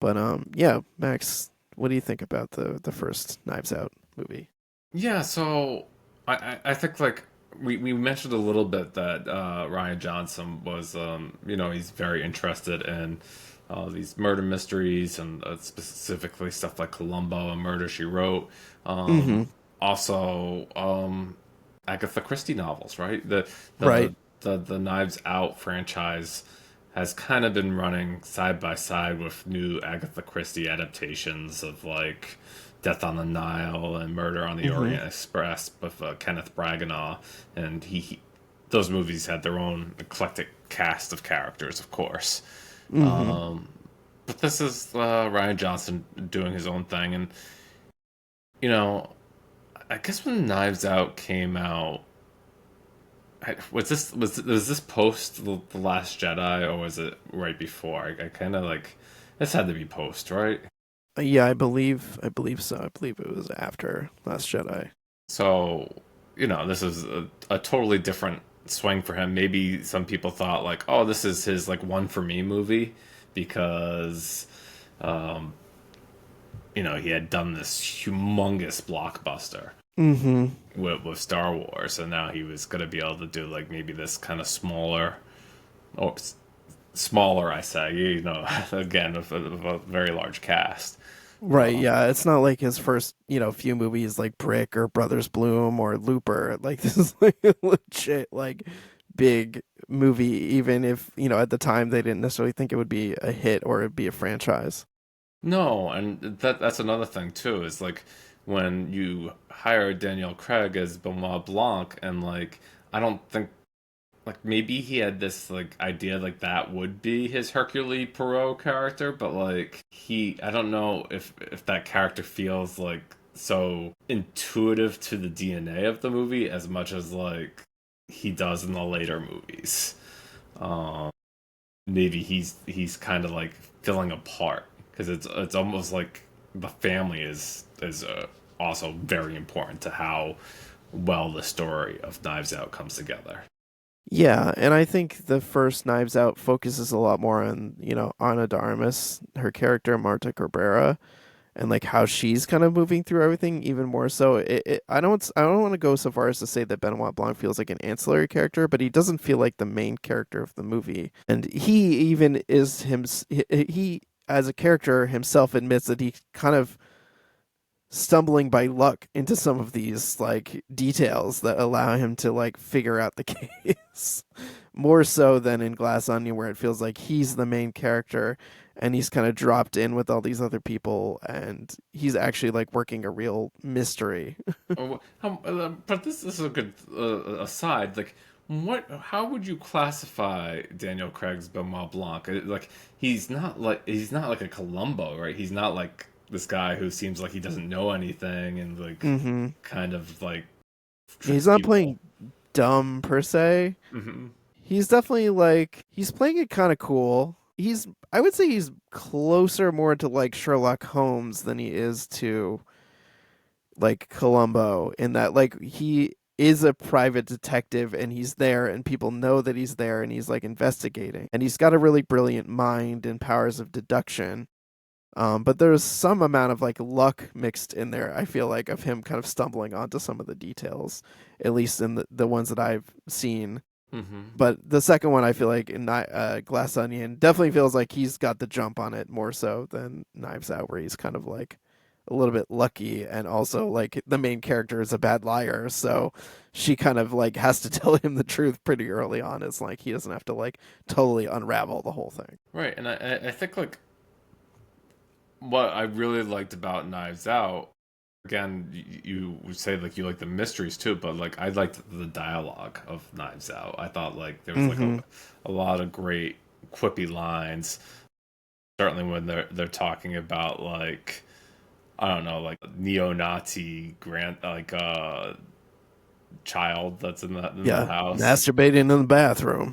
But yeah, Max, what do you think about the first Knives Out movie? Yeah, so I think like we mentioned a little bit that Ryan Johnson was he's very interested in these murder mysteries and specifically stuff like Columbo and Murder She Wrote. Mm-hmm. Also Agatha Christie novels, right? Right. The the Knives Out franchise has kind of been running side by side with new Agatha Christie adaptations of like Death on the Nile and Murder on the Mm-hmm. Orient Express with Kenneth Branagh, and those movies had their own eclectic cast of characters, of course. Mm-hmm. But this is Ryan Johnson doing his own thing, and you know, I guess when Knives Out came out, was this post the Last Jedi or was it right before? I kind of like this had to be post, right? Yeah, I believe so. I believe it was after Last Jedi. So, this is a totally different swing for him. Maybe some people thought like, oh, this is his like one for me movie because, um, he had done this humongous blockbuster Mm-hmm. with Star Wars, and now he was gonna be able to do like maybe this kind of smaller, or smaller, I say, again with a very large cast. Right, yeah. It's not like his first, few movies like Brick or Brothers Bloom or Looper. Like this is like a legit like big movie, even if, at the time they didn't necessarily think it would be a hit or it'd be a franchise. No, and that's another thing too, is like when you hire Daniel Craig as Benoit Blanc and like I don't think like maybe he had this like idea like that would be his Hercule Poirot character, but like I don't know if that character feels like so intuitive to the DNA of the movie as much as like he does in the later movies. Um Maybe he's kind of like filling a part because it's almost like the family is also very important to how well the story of Knives Out comes together. Yeah, and I think the first Knives Out focuses a lot more on, Ana de Armas, her character Marta Cabrera, and like how she's kind of moving through everything even more so. I don't want to go so far as to say that Benoit Blanc feels like an ancillary character, but he doesn't feel like the main character of the movie. And he even is he as a character himself admits that he kind of stumbling by luck into some of these like details that allow him to like figure out the case more so than in Glass Onion where it feels like he's the main character and he's kind of dropped in with all these other people and he's actually like working a real mystery. But this is a good aside. Like, How would you classify Daniel Craig's Benoit Blanc? Like, he's not like a Columbo, right? He's not like this guy who seems like he doesn't know anything and like Mm-hmm. kind of like He's tricks not people. playing dumb per se. Hmm. He's definitely like he's playing it kind of cool. I would say he's closer more to like Sherlock Holmes than he is to like Columbo in that like he is a private detective and he's there and people know that he's there and he's like investigating and he's got a really brilliant mind and powers of deduction. But there's some amount of like luck mixed in there. I feel like of him kind of stumbling onto some of the details, at least in the ones that I've seen. Hmm. But the second one, I feel like in Glass Onion definitely feels like he's got the jump on it more so than Knives Out, where he's kind of like a little bit lucky, and also like the main character is a bad liar, so she kind of like has to tell him the truth pretty early on. It's like he doesn't have to like totally unravel the whole thing. Right, and I think like what I really liked about Knives Out, again, you would say like you like the mysteries too, but like I liked the dialogue of Knives Out. I thought like there was like Mm-hmm. a lot of great quippy lines. Certainly when they're talking about like I don't know, like neo-Nazi grant like child that's in the Yeah, house. masturbating in the bathroom.